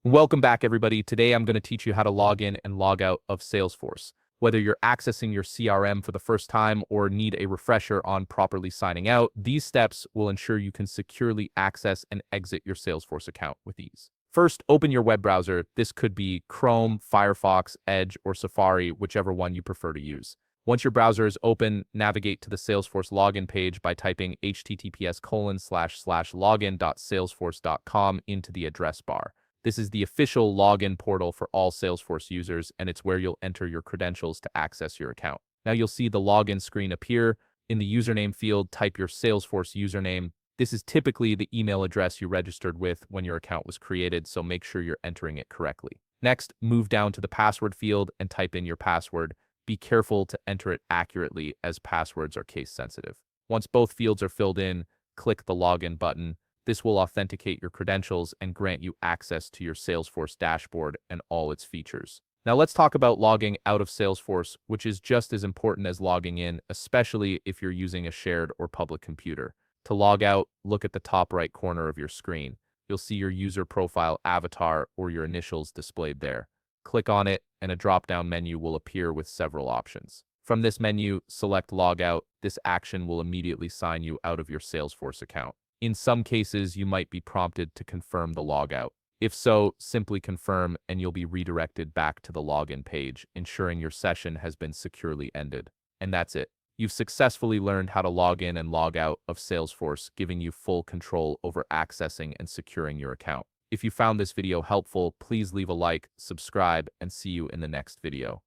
Welcome back, everybody. Today, I'm going to teach you how to log in and log out of Salesforce. Whether you're accessing your CRM for the first time or need a refresher on properly signing out, these steps will ensure you can securely access and exit your Salesforce account with ease. First, open your web browser. This could be Chrome, Firefox, Edge, or Safari, whichever one you prefer to use. Once your browser is open, navigate to the Salesforce login page by typing https://login.salesforce.com into the address bar. This is the official login portal for all Salesforce users, and it's where you'll enter your credentials to access your account. Now you'll see the login screen appear. In the username field, type your Salesforce username. This is typically the email address you registered with when your account was created, so make sure you're entering it correctly. Next, move down to the password field and type in your password. Be careful to enter it accurately as passwords are case sensitive. Once both fields are filled in, click the login button. This will authenticate your credentials and grant you access to your Salesforce dashboard and all its features. Now let's talk about logging out of Salesforce, which is just as important as logging in, especially if you're using a shared or public computer. To log out, look at the top right corner of your screen. You'll see your user profile avatar or your initials displayed there. Click on it, and a drop-down menu will appear with several options. From this menu, select Logout. This action will immediately sign you out of your Salesforce account. In some cases, you might be prompted to confirm the logout. If so, simply confirm and you'll be redirected back to the login page, ensuring your session has been securely ended. And that's it. You've successfully learned how to log in and log out of Salesforce, giving you full control over accessing and securing your account. If you found this video helpful, please leave a like, subscribe, and see you in the next video.